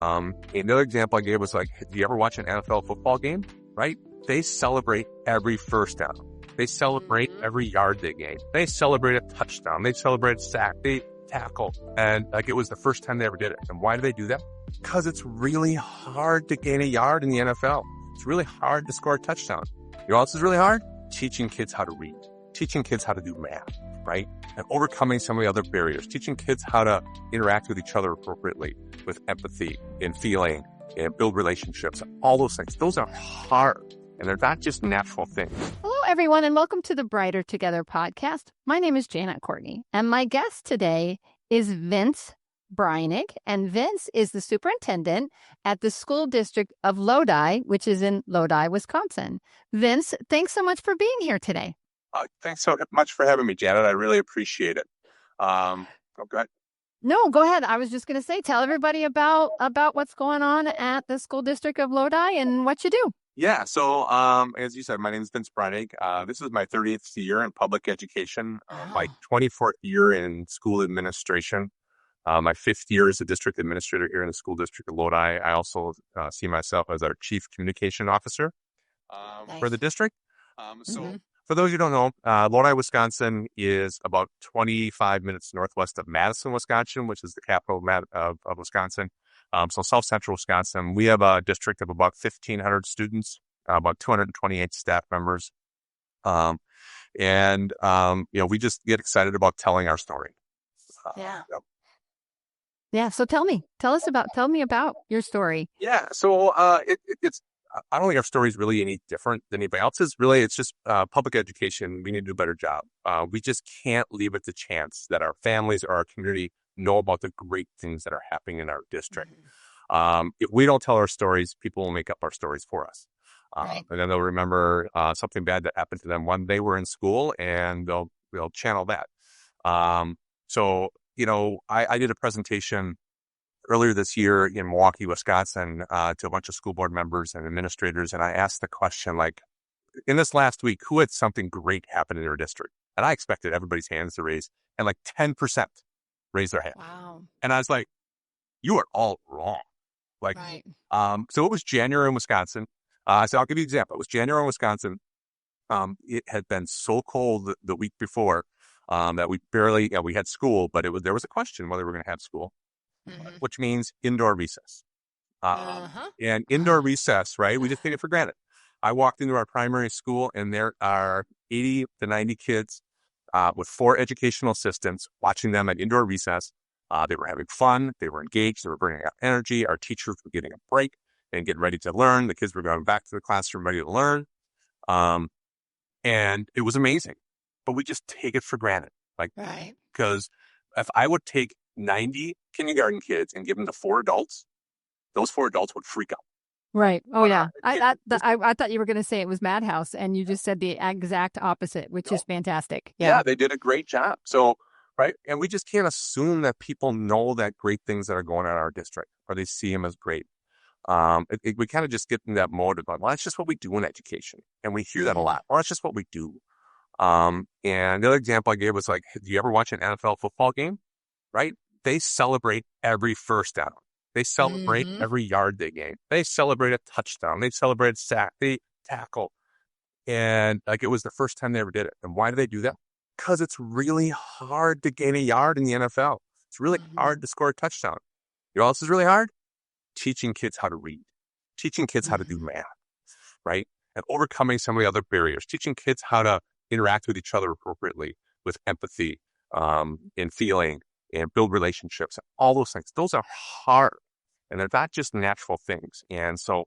Another example I gave was like, do you ever watch an NFL football game? Right? They celebrate every first down. They celebrate every yard they gain. They celebrate a touchdown. They celebrate a sack. They tackle. And like it was the first time they ever did it. And why do they do that? Because it's really hard to gain a yard in the NFL. It's really hard to score a touchdown. You know what else is really hard? Teaching kids how to read. Teaching kids how to do math, right? And overcoming some of the other barriers. Teaching kids how to interact with each other appropriately with empathy and feeling and build relationships. All those things. Those are hard. And they're not just natural things. Hello, everyone, and welcome to the Brighter Together podcast. My name is Janet Courtney, and my guest today is Vince Breunig, and Vince is the superintendent at the School District of Lodi, which is in Lodi, Wisconsin. Vince, thanks so much for being here today. Thanks so much for having me, Janet. I really appreciate it. Go ahead. No, go ahead. I was just going to say, tell everybody about what's going on at the School District of Lodi and what you do. Yeah. So, as you said, my name is Vince Breunig. This is my 30th year in public education, my 24th year in school administration, my 5th year as a district administrator here in the School District of Lodi. I also see myself as our chief communication officer for the district. For those who don't know, Lodi, Wisconsin is about 25 minutes northwest of Madison, Wisconsin, which is the capital of Wisconsin. So South Central Wisconsin, we have a district of about 1,500 students, about 228 staff members. We just get excited about telling our story. Yeah. So tell me about your story. Yeah. So it's I don't think our story is really any different than anybody else's. Really, it's just public education. We need to do a better job. We just can't leave it to chance that our families or our community know about the great things that are happening in our district. If we don't tell our stories, people will make up our stories for us. And then they'll remember something bad that happened to them when they were in school, and they'll channel that. I did a presentation earlier this year in Milwaukee, Wisconsin, to a bunch of school board members and administrators. And I asked the question, like, in this last week, who had something great happen in their district? And I expected everybody's hands to raise, and like 10% raised their hand. Wow. And I was like, you are all wrong. So it was January in Wisconsin. So I'll give you an example. It was January in Wisconsin. It had been so cold the week before that we barely, we had school, but there was a question whether we were going to have school. Which means indoor recess. And indoor recess, right? We just take it for granted. I walked into our primary school, and there are 80 to 90 kids with 4 educational assistants watching them at indoor recess. They were having fun. They were engaged. They were bringing out energy. Our teachers were getting a break and getting ready to learn. The kids were going back to the classroom ready to learn. And it was amazing. But we just take it for granted. Because if I would take 90 kindergarten kids and give them to 4 adults, those 4 adults would freak out. Right. Oh, yeah. I thought you were going to say it was Madhouse, and you just said the exact opposite, which is fantastic. Yeah, they did a great job. So, right. And we just can't assume that people know that great things that are going on in our district, or they see them as great. We kind of just get in that mode of like, well, that's just what we do in education. And we hear that a lot. Well, that's just what we do. And the other example I gave was like, do you ever watch an NFL football game? Right? They celebrate every first down. They celebrate every yard they gain. They celebrate a touchdown. They celebrate a sack. They tackle. And like it was the first time they ever did it. And why do they do that? Because it's really hard to gain a yard in the NFL. It's really hard to score a touchdown. You know what else is really hard? Teaching kids how to read. Teaching kids how to do math. Right? And overcoming some of the other barriers. Teaching kids how to interact with each other appropriately with empathy and feeling and build relationships. All those things. Those are hard. And they're not just natural things. And so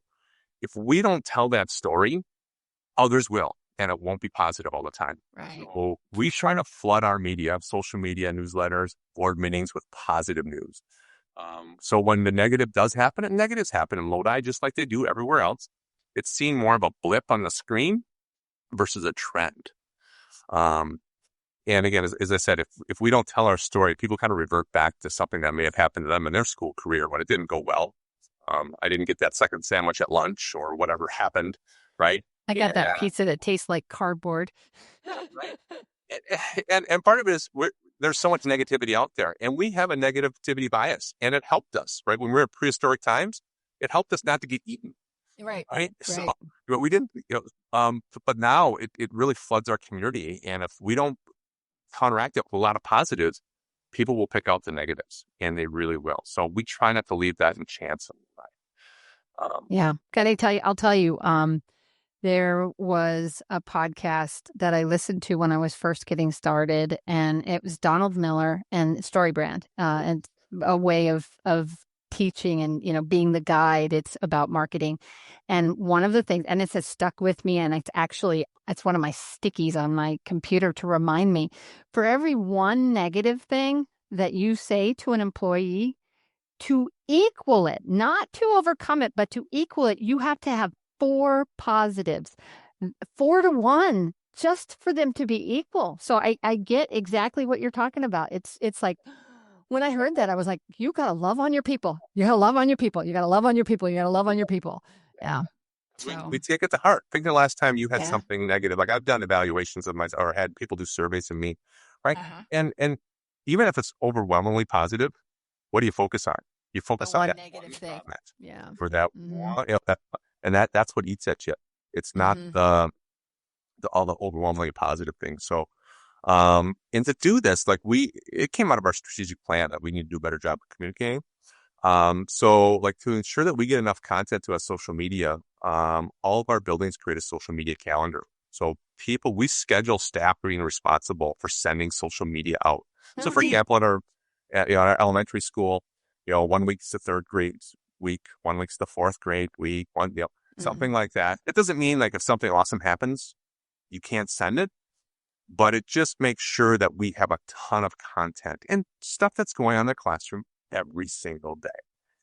if we don't tell that story, others will. And it won't be positive all the time. Right. So we try to flood our media, social media, newsletters, board meetings with positive news. So when the negative does happen, and negatives happen in Lodi just like they do everywhere else, it's seen more of a blip on the screen versus a trend. And again, as I said, if we don't tell our story, people kind of revert back to something that may have happened to them in their school career when it didn't go well. I didn't get that second sandwich at lunch or whatever happened, right? I got that pizza that tastes like cardboard. Right. And part of it is there's so much negativity out there, and we have a negativity bias, and it helped us, right? When we were in prehistoric times, it helped us not to get eaten, Right. right? So, Right. but we didn't, but now it really floods our community, and if we don't counteract it with a lot of positives, people will pick out the negatives, and they really will. So we try not to leave that in chance. Yeah. I'll tell you, there was a podcast that I listened to when I was first getting started, and it was Donald Miller and StoryBrand, and a way of teaching and, being the guide. It's about marketing. And one of the things, and it's stuck with me, and it's one of my stickies on my computer to remind me, for every one negative thing that you say to an employee, to equal it, not to overcome it, but to equal it, you have to have 4 positives, 4 to 1, just for them to be equal. So I get exactly what you're talking about. It's like, when I heard that, I was like, you got to love on your people. You got to love on your people. You got to love on your people. You got to love on your people. Yeah. So, We take it to heart. Think the last time you had yeah. something negative. Like I've done evaluations of myself, or had people do surveys of me, right? Uh-huh. And even if it's overwhelmingly positive, what do you focus on? You focus on one that negative thing. Yeah. for that, and that's what eats at you. It's not Mhm. all the overwhelmingly positive things. So, and to do this, it came out of our strategic plan that we need to do a better job of communicating. So like to ensure that we get enough content to our social media, all of our buildings create a social media calendar. So we schedule staff being responsible for sending social media out. So for example, our elementary school, 1 week's the third grade week, 1 week's the fourth grade week, something like that. It doesn't mean like if something awesome happens, you can't send it, but it just makes sure that we have a ton of content and stuff that's going on in the classroom every single day.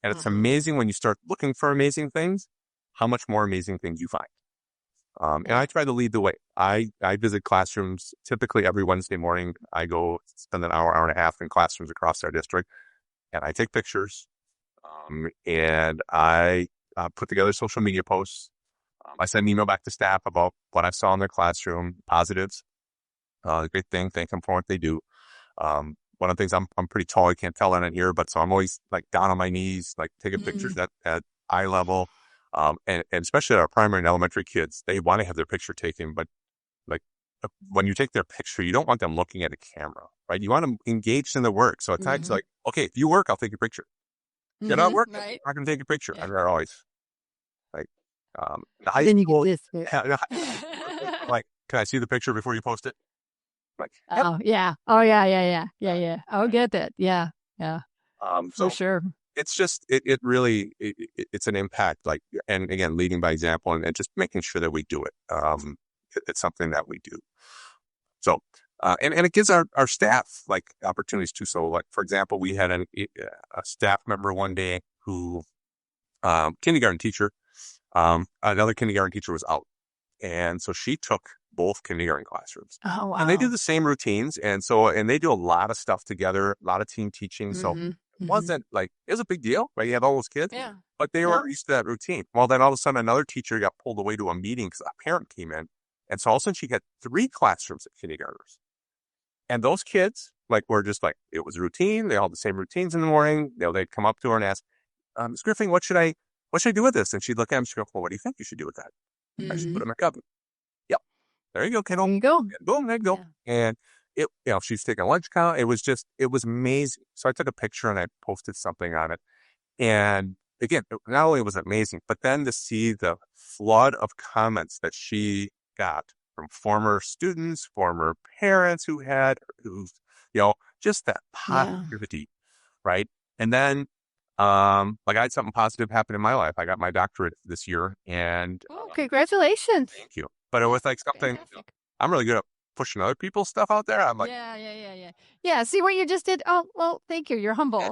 And it's amazing when you start looking for amazing things, how much more amazing things you find. And I try to lead the way. I visit classrooms typically every Wednesday morning. I go spend an hour and a half in classrooms across our district, and I take pictures. And I put together social media posts. I send an email back to staff about what I saw in their classroom, positives, great thing, thank them for what they do. One of the things, I'm pretty tall, you can't tell that in here, but so I'm always like down on my knees, like taking pictures at eye level. And especially our primary and elementary kids, they want to have their picture taken, but like when you take their picture, you don't want them looking at a camera, right? You want them engaged in the work. So at times like, okay, if you work, I'll take your picture. You're not working, Right. I'm not going to take a picture. Yeah. I'd always like, the high Then you school, get this. like, can I see the picture before you post it? Like, yep. Oh, yeah. Oh, yeah. I'll get that. Yeah. Yeah. For So sure. it's just, it really, it's an impact, like, and again, leading by example and just making sure that we do it. It's something that we do. So, and it gives our staff like opportunities too. So like, for example, we had a staff member one day who, kindergarten teacher, another kindergarten teacher was out. And so she took both kindergarten classrooms. Oh, wow. And they do the same routines. And they do a lot of stuff together, a lot of team teaching. So it wasn't like, it was a big deal, right? You have all those kids, but they were used to that routine. Well, then all of a sudden another teacher got pulled away to a meeting because a parent came in. And so all of a sudden she had 3 classrooms at kindergartners. And those kids were just like, it was routine. They all had the same routines in the morning. They'd come up to her and ask, Ms. Griffin, what should I do with this? And she'd look at him, she'd go, well, what do you think you should do with that? I should put it in my cupboard. Yep. There you go, kiddo. There you go. Boom, there you go. Yeah. And she's taking a lunch count. It was amazing. So I took a picture and I posted something on it. And again, not only was it amazing, but then to see the flood of comments that she got from former students, former parents just that positivity, right? And then, I had something positive happen in my life. I got my doctorate this year, and congratulations. Thank you. But it was like something I'm really good at pushing other people's stuff out there. I'm like, yeah. See what you just did. Oh, well, thank you. You're humble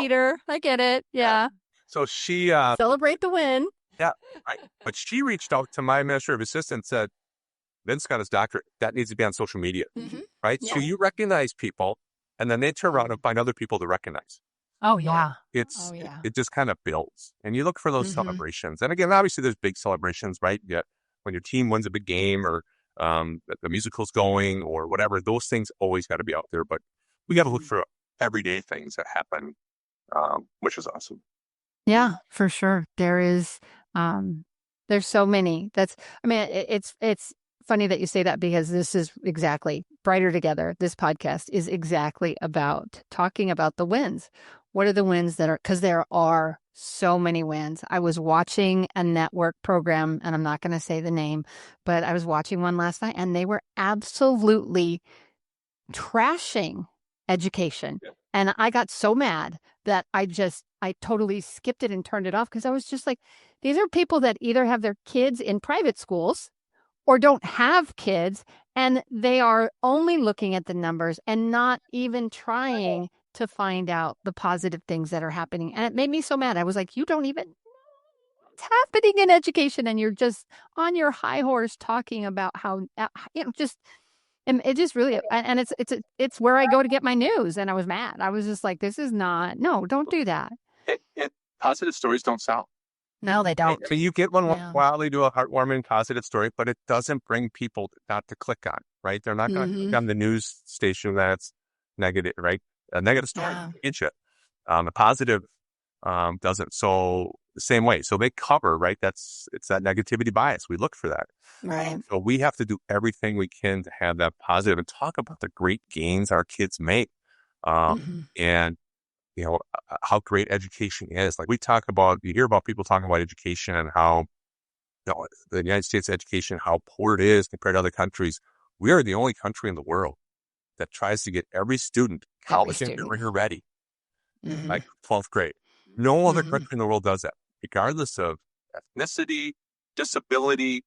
leader. I get it. Yeah. So she celebrate the win. Yeah, right. But she reached out to my administrative assistant and said, Vince got his doctorate. That needs to be on social media, right? Yeah. So you recognize people, and then they turn around and find other people to recognize. Oh, yeah. It just kind of builds. And you look for those celebrations. And again, obviously there's big celebrations, right? Yeah, when your team wins a big game or the musical's going or whatever, those things always got to be out there. But we got to look for everyday things that happen, which is awesome. Yeah, for sure. There's so many. It's funny that you say that because this is exactly Brighter Together. This podcast is exactly about talking about the wins. What are the wins because there are so many wins. I was watching a network program, and I'm not going to say the name, but I was watching one last night, and they were absolutely trashing education. Yeah. And I got so mad that I totally skipped it and turned it off because I was just like, these are people that either have their kids in private schools or don't have kids, and they are only looking at the numbers and not even trying to find out the positive things that are happening. And it made me so mad. I was like, you don't even know what's happening in education, and you're just on your high horse talking about how, just and it just really, and it's where I go to get my news. And I was mad. I was just like, this is not, no, don't do that. Positive stories don't sell. No, they don't. So you get one Yeah. while they do a heartwarming, positive story, but it doesn't bring people not to click on, right? They're not going to click on the news station that's negative, right? A negative story, get you. The positive doesn't. So the same way. So they cover, right? It's that negativity bias. We look for that. Right. So we have to do everything we can to have that positive and talk about the great gains our kids make. And how great education is. Like you hear about people talking about education and how the United States education, how poor it is compared to other countries. We are the only country in the world that tries to get every student college and career ready, like 12th grade. No other country in the world does that, regardless of ethnicity, disability,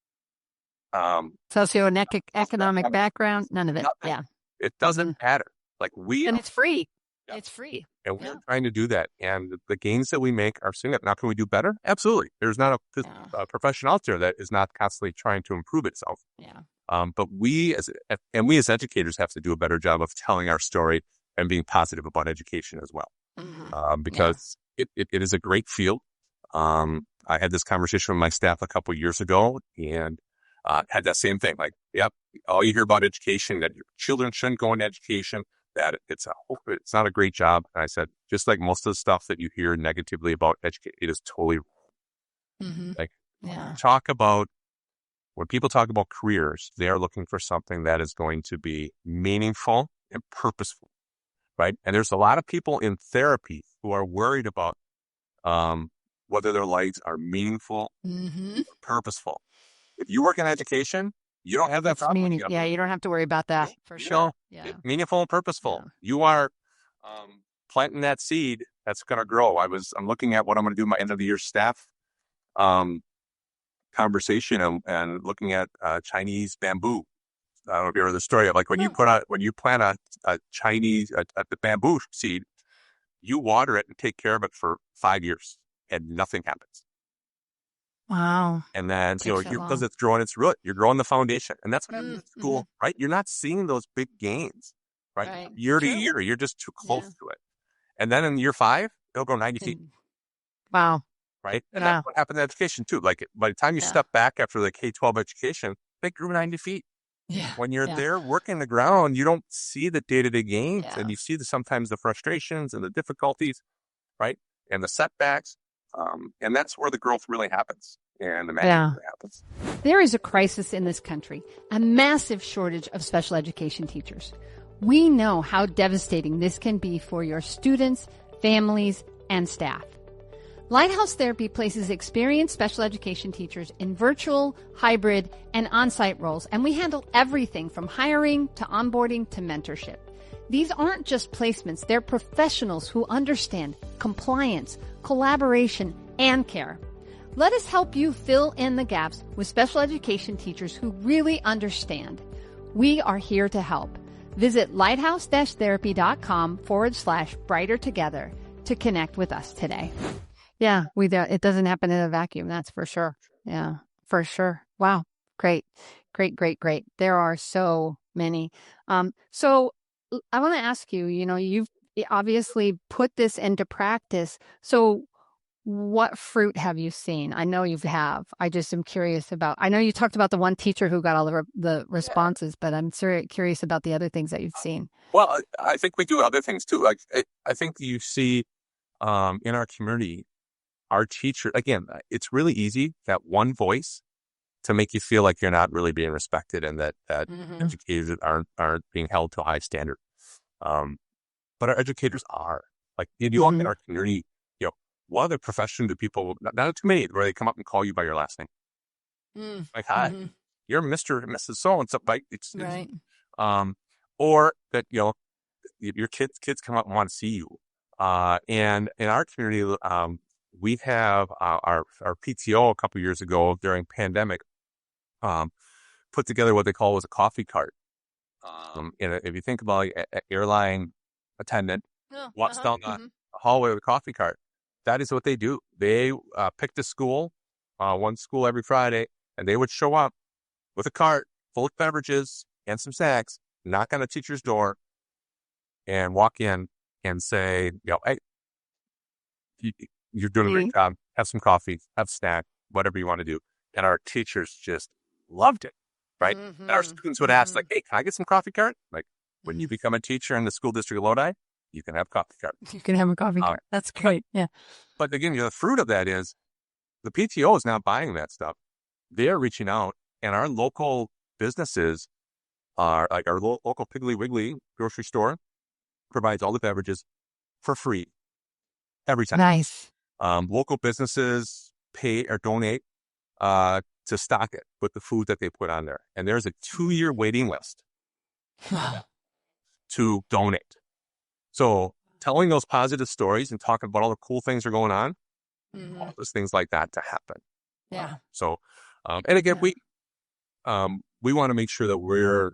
socioeconomic background, none of it. Nothing. Yeah. It doesn't matter. Like and it's free. Yeah. It's free. And we're trying to do that. And the gains that we make are significant. Now, can we do better? Absolutely. There's not a profession out there that is not constantly trying to improve itself. Yeah. But we as educators have to do a better job of telling our story and being positive about education as well. Because it is a great field. I had this conversation with my staff a couple of years ago and had that same thing. Like, yep, all you hear about education, that your children shouldn't go into education, that it's not a great job. And I said, just like most of the stuff that you hear negatively about education, it is totally wrong. Like, when people talk about careers, they are looking for something that is going to be meaningful and purposeful, right? And there's a lot of people in therapy who are worried about whether their lives are meaningful, or purposeful. If you work in education, you don't have that problem. You don't have to worry about that for sure. Yeah. Meaningful and purposeful. Yeah. You are planting that seed that's going to grow. I'm looking at what I'm going to do my end of the year staff conversation and looking at Chinese bamboo. I don't know if you heard the story of like when you plant a Chinese the bamboo seed, you water it and take care of it for 5 years and nothing happens. Wow. And then, because it's growing its root, you're growing the foundation. And that's what happens at school, right? You're not seeing those big gains, right? Year to year, you're just too close to it. And then in year 5, it'll grow 90 feet. Wow. Right? And that's what happened in education too. Like by the time you step back after the K-12 education, they grew 90 feet. Yeah. When you're there working the ground, you don't see the day-to-day gains and you see sometimes the frustrations and the difficulties, right? And the setbacks. And that's where the growth really happens. And the magic really happens. There is a crisis in this country, a massive shortage of special education teachers. We know how devastating this can be for your students, families, and staff. Lighthouse Therapy places experienced special education teachers in virtual, hybrid, and on-site roles, and we handle everything from hiring to onboarding to mentorship. These aren't just placements, they're professionals who understand compliance, collaboration, and care. Let us help you fill in the gaps with special education teachers who really understand. We are here to help. Visit lighthouse-therapy.com/brighter together to connect with us today. Yeah, it doesn't happen in a vacuum, that's for sure. Yeah, for sure. Wow. Great. There are so many. So I want to ask you, you've obviously put this into practice. So what fruit have you seen? I know you have. I just am curious about. I know you talked about the one teacher who got all the responses, but I'm curious about the other things that you've seen. Well, I think we do other things too. Like I think you see in our community, our teacher, again, it's really easy, that one voice, to make you feel like you're not really being respected and that educators aren't being held to a high standard. Um, but our educators are. Like, if you look at our community, what other profession do people, not too many, where they come up and call you by your last name? Like, hi, you're Mr. and Mrs. So-and-so, right? Right. Um, or that, your kids come up and want to see you. And in our community, we have our PTO a couple years ago during pandemic, put together what they call was a coffee cart. And if you think about like, an airline attendant walks down the hallway with a coffee cart, that is what they do. They picked a school, one school every Friday, and they would show up with a cart full of beverages and some snacks, knock on a teacher's door, and walk in and say, hey, you're doing a great job. Have some coffee, have a snack, whatever you want to do. And our teachers just loved it, right? And our students would ask, like, hey, can I get some coffee cart? Like, when you become a teacher in the School District of Lodi, you can have coffee cart. You can have a coffee cart. That's great. Yeah. But again, the fruit of that is the PTO is not buying that stuff. They're reaching out, and our local businesses are like our local Piggly Wiggly grocery store provides all the beverages for free every time. Nice. Local businesses pay or donate to stock it with the food that they put on there. And there's a 2-year waiting list to donate. So telling those positive stories and talking about all the cool things that are going on, all those things like that to happen. Yeah. And again, we want to make sure that we're,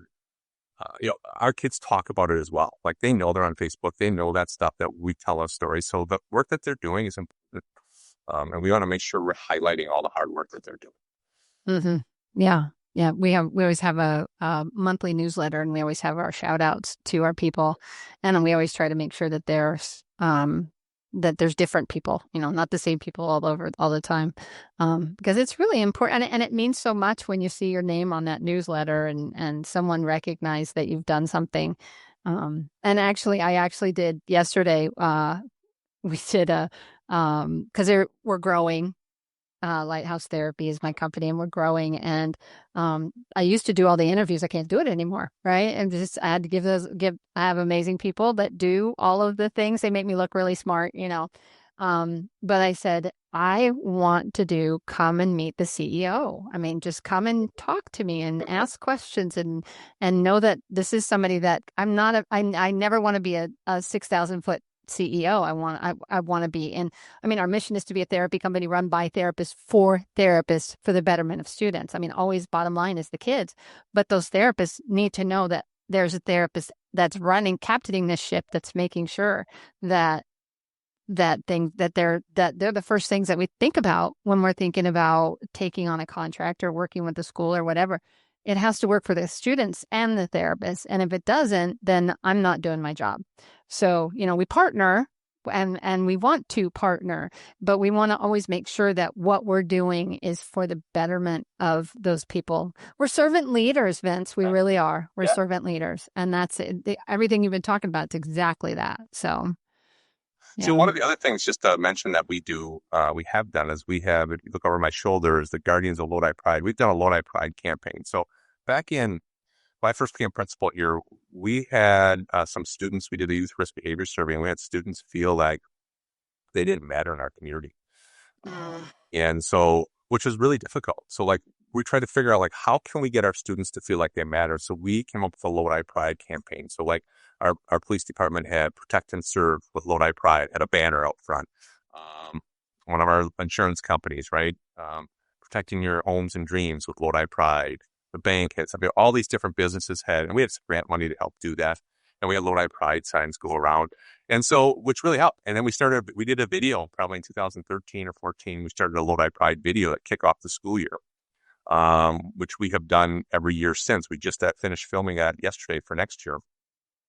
our kids talk about it as well. Like, they know they're on Facebook. They know that stuff that we tell us stories. So the work that they're doing is important. And we want to make sure we're highlighting all the hard work that they're doing. Yeah. Yeah. We always have a monthly newsletter, and we always have our shout outs to our people. And we always try to make sure that there's different people, not the same people all over all the time. Because it's really important. And it means so much when you see your name on that newsletter and someone recognized that you've done something. And actually, I did yesterday, we did because we're growing. Lighthouse Therapy is my company, and we're growing. And I used to do all the interviews. I can't do it anymore, right? And I had to I have amazing people that do all of the things. They make me look really smart, But I said, I want to come and meet the CEO. I mean, just come and talk to me and ask questions and know that this is somebody that I'm not. I never want to be a 6,000-foot CEO. I want to be in. I mean, our mission is to be a therapy company run by therapists for the betterment of students. I mean, always bottom line is the kids, but those therapists need to know that there's a therapist that's captaining this ship, that's making sure that they're the first things that we think about when we're thinking about taking on a contract or working with the school or whatever. It has to work for the students and the therapists. And if it doesn't, then I'm not doing my job. So, we partner and we want to partner, but we want to always make sure that what we're doing is for the betterment of those people. We're servant leaders, Vince. We really are. We're servant leaders. And that's it. Everything you've been talking about, it's exactly that. So. Yeah. So one of the other things just to mention that we do, we have done is if you look over my shoulders, the Guardians of Lodi Pride. We've done a Lodi Pride campaign. So back when I first became principal here, we had some students, we did a youth risk behavior survey, and we had students feel like they didn't matter in our community. And so, which was really difficult. So like, we tried to figure out like, how can we get our students to feel like they matter? So we came up with a Lodi Pride campaign. So like our police department had Protect and Serve with Lodi Pride, had a banner out front. One of our insurance companies, right? Protecting Your Homes and Dreams with Lodi Pride. The bank had something, all these different businesses had, and we had some grant money to help do that. And we had Lodi Pride signs go around. And so, which really helped. And then we did a video probably in 2013 or 14. We started a Lodi Pride video that kicked off the school year, which we have done every year since. We just finished filming that yesterday for next year.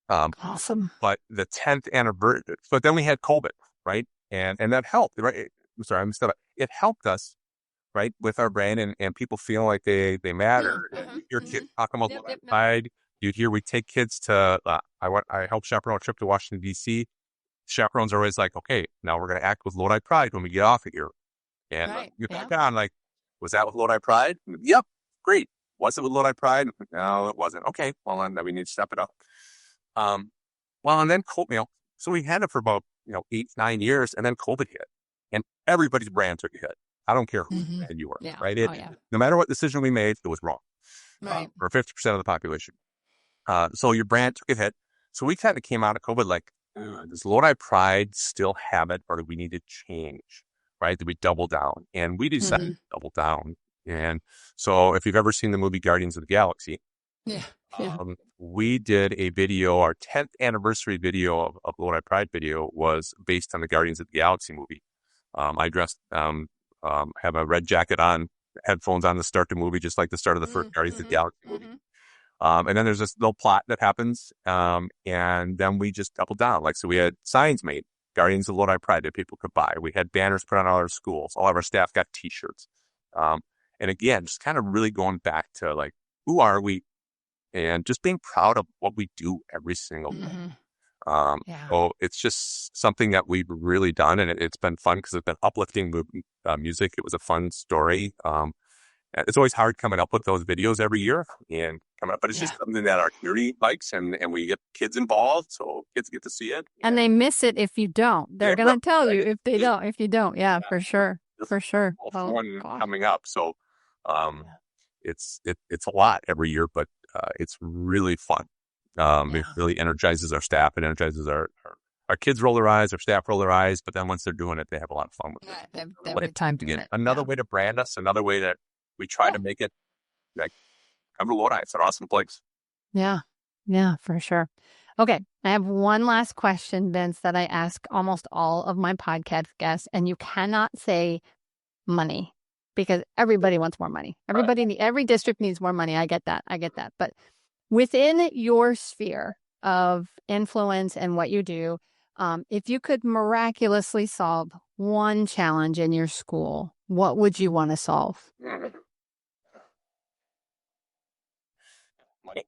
Awesome. But the 10th anniversary, but then we had COVID, right? And that helped, right? It helped us, right, with our brand and people feeling like they matter. You hear kids talking about Lodi Pride. You hear we take kids to, I helped chaperone a trip to Washington, D.C. Chaperones are always like, okay, now we're going to act with Lodi Pride when we get off of here. And you back on, like, was that with Lodi Pride? Yep, great. Was it with Lodi Pride? No, it wasn't. Okay, well, then we need to step it up. Well, and then so we had it for about 8-9 years, and then COVID hit, and everybody's brand took a hit. I don't care whose brand you were, right? No matter what decision we made, it was wrong for 50% of the population. So your brand took a hit. So we kind of came out of COVID like, does Lodi Pride still have it, or do we need to change? Right? Did we double down? And we decided to double down. And so if you've ever seen the movie Guardians of the Galaxy, we did a video, our 10th anniversary video of Lodi Pride video was based on the Guardians of the Galaxy movie. I dressed, have a red jacket on, headphones on to start the movie, just like the start of the first Guardians of the Galaxy movie. And then there's this little plot that happens. And then we just doubled down. Like, so we had signs made, Guardians of Lodi Pride, that people could buy. We had banners put on all our schools. All of our staff got t-shirts. And again, just kind of really going back to like, who are we? And just being proud of what we do every single day. So it's just something that we've really done. And it's been fun because it's been uplifting music. It was a fun story. It's always hard coming up with those videos every year and coming up, but it's just something that our community likes, and we get kids involved, so kids get to see it. And they miss it if you don't. They're going to tell you if you don't. Yeah, for sure. For sure. One coming up. So it's a lot every year, but it's really fun. It really energizes our staff. It energizes our kids roll their eyes, our staff roll their eyes, but then once they're doing it, they have a lot of fun with it. They have time to get it. Another way to brand us, another way that we try to make it like, come to Lodi. It's an awesome place. Yeah, for sure. Okay, I have one last question, Vince, that I ask almost all of my podcast guests, and you cannot say money because everybody wants more money. Every district needs more money. I get that. But within your sphere of influence and what you do, if you could miraculously solve one challenge in your school, what would you want to solve? Money.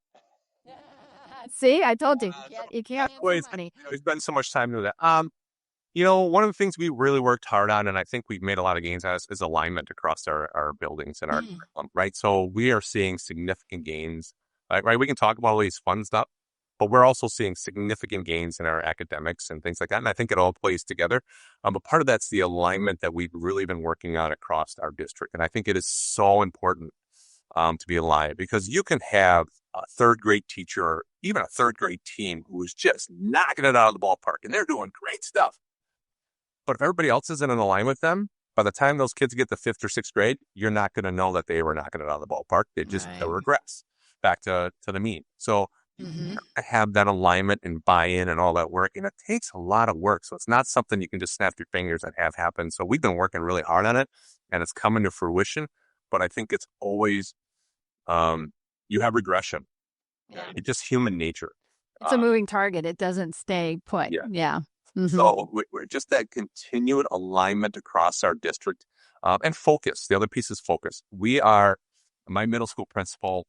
See, I told you. You can't answer money. We spend so much time doing that. One of the things we really worked hard on, and I think we've made a lot of gains on, is alignment across our buildings and our curriculum, right? So we are seeing significant gains, right? We can talk about all these fun stuff, but we're also seeing significant gains in our academics and things like that. And I think it all plays together. But part of that's the alignment that we've really been working on across our district. And I think it is so important to be aligned, because you can have a third grade teacher or even a third grade team who is just knocking it out of the ballpark and they're doing great stuff. But if everybody else isn't in line with them, by the time those kids get to 5th or 6th grade, you're not going to know that they were knocking it out of the ballpark. They'll regress back to the mean. So have that alignment and buy-in and all that work. And it takes a lot of work. So it's not something you can just snap your fingers and have happen. So we've been working really hard on it, and it's coming to fruition. But I think it's always, you have regression. It's just human nature. It's a moving target. It doesn't stay put. So we're just that continued alignment across our district, and focus. The other piece is focus. My middle school principal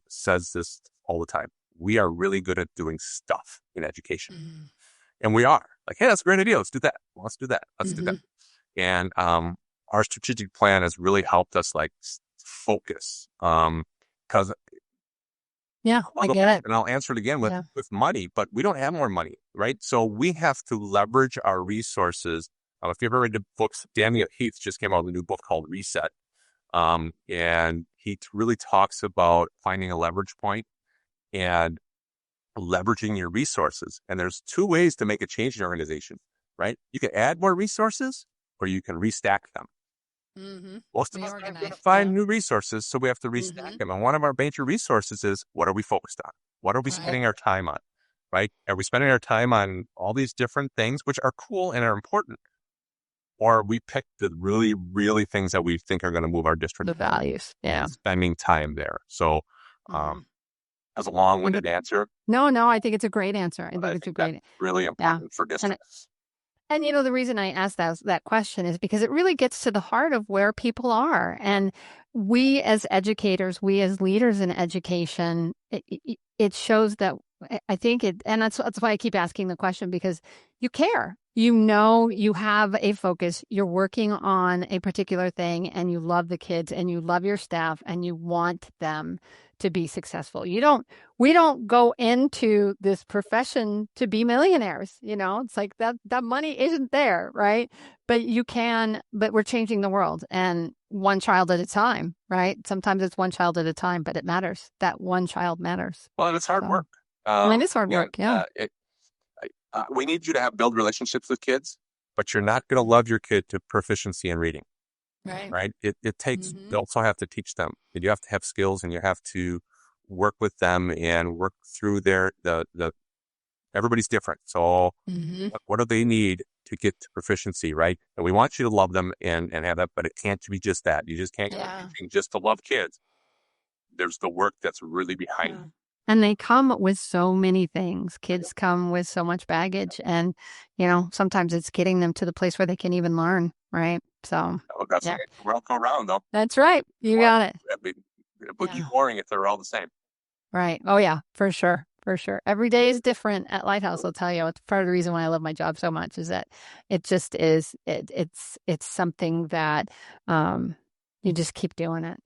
says this all the time. We are really good at doing stuff in education. And we are like, hey, that's a great idea. Let's do that. Let's do that. Let's do that. And our strategic plan has really helped us like focus. Because I get it. And I'll answer it again with money, but we don't have more money, right? So we have to leverage our resources. If you've ever read the books, Daniel Heath just came out with a new book called Reset. And he really talks about finding a leverage point and leveraging your resources. And there's 2 ways to make a change in your organization, right? You can add more resources or you can restack them. Most of us are going to find new resources, so we have to restack them. And one of our major resources is, what are we focused on? What are we spending our time on, right? Are we spending our time on all these different things, which are cool and are important? Or we pick the really, really things that we think are going to move our district. The values, spending time there. So as a long-winded answer. No, I think it's a great answer. I think it's a great, really important for districts. And the reason I asked that question is because it really gets to the heart of where people are. And we as educators, we as leaders in education, it shows that I think and that's why I keep asking the question, because you care. You have a focus, you're working on a particular thing, and you love the kids and you love your staff and you want them to be successful. We don't go into this profession to be millionaires. It's like that money isn't there, right? But we're changing the world, and one child at a time, right? Sometimes it's one child at a time, but it matters. That one child matters. Well, and it's hard work. And it's hard work. Yeah. We need you to build relationships with kids, but you're not going to love your kid to proficiency in reading. Right. It takes, you also have to teach them, and you have to have skills, and you have to work with them and work through everybody's different. So what do they need to get to proficiency? Right. And we want you to love them and have that, but it can't be just that. You just can't go teaching just to love kids. There's the work that's really behind it. And they come with so many things. Kids come with so much baggage. And, sometimes it's getting them to the place where they can even learn, right? So that's right. We'll go around, though. That's right. You got it. It would be boring if they were all the same. Right. Oh, yeah, for sure. For sure. Every day is different at Lighthouse, I'll tell you. It's part of the reason why I love my job so much is that it just is, it's something that, you just keep doing it.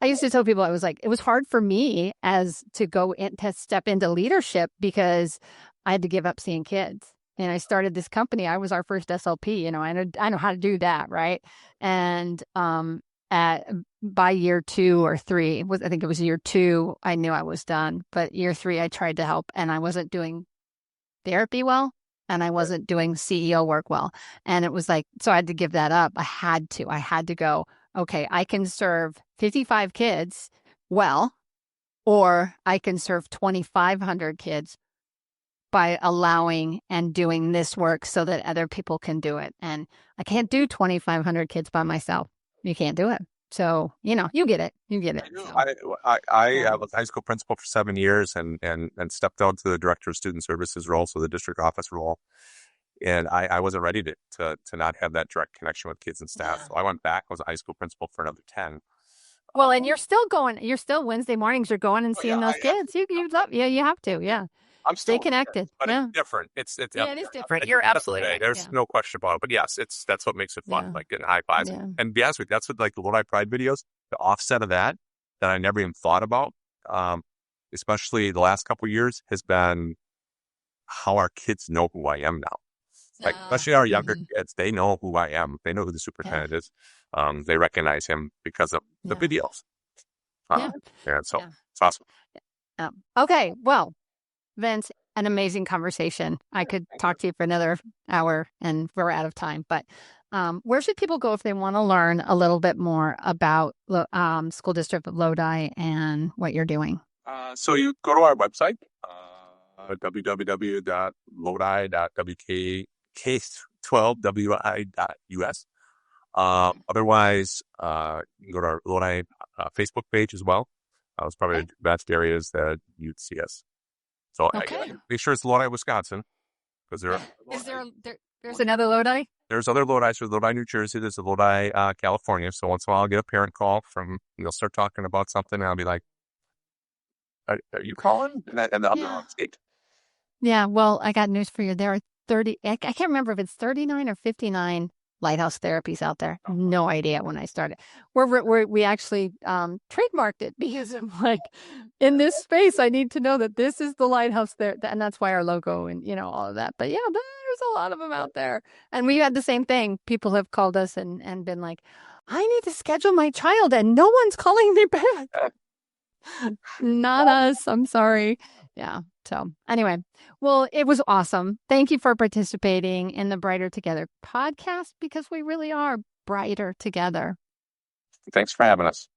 I used to tell people, it was hard for me to step into leadership because I had to give up seeing kids. And I started this company. I was our first SLP. I know how to do that, right? And by year 2 or 3, I think it was year 2, I knew I was done. But year 3, I tried to help, and I wasn't doing therapy well, and I wasn't doing CEO work well. And it was so I had to give that up. I had to go, okay, I can serve 55 kids well, or I can serve 2,500 kids by allowing and doing this work so that other people can do it. And I can't do 2,500 kids by myself. You can't do it. So, you get it. You get it. I was a high school principal for 7 years and stepped out to the director of student services role, so the district office role. And I wasn't ready to not have that direct connection with kids and staff. Yeah. So I went back, was a high school principal for another 10. Well, and you're still Wednesday mornings, you're going and seeing those kids. You have to. Yeah. I'm still stay connected. But it's different. It is different. You're absolutely right. There's no question about it. But yes, that's what makes it fun, like getting high fives. Yeah. And to be honest with you, that's what the Lodi Pride videos, the offset of that I never even thought about, especially the last couple of years, has been how our kids know who I am now. Especially our younger kids, they know who I am. They know who the superintendent is. They recognize him because of the videos. So it's awesome. Okay, well, Vince, an amazing conversation. I could talk to you for another hour, and we're out of time. But where should people go if they want to learn a little bit more about School District of Lodi and what you're doing? So you go to our website, www.lodi.wk12wi.us. Otherwise, you can go to our Lodi Facebook page as well. It's probably the best areas that you'd see us. So make sure it's Lodi, Wisconsin, because there's another Lodi? There's other Lodis. There's Lodi, New Jersey. There's a Lodi, California. So once in a while, I'll get a parent call they'll start talking about something, and I'll be like, are you calling? And I'll be on state. Yeah, well, I got news for you. There are 30, I can't remember if it's 39 or 59 Lighthouse therapies out there. No idea when I started. We actually trademarked it because I'm like, in this space, I need to know that this is the Lighthouse there. And that's why our logo and, all of that. But yeah, there's a lot of them out there. And we had the same thing. People have called us and been like, I need to schedule my child and no one's calling me back. Not us. I'm sorry. Yeah. So anyway, well, it was awesome. Thank you for participating in the Brighter Together podcast, because we really are brighter together. Thanks for having us.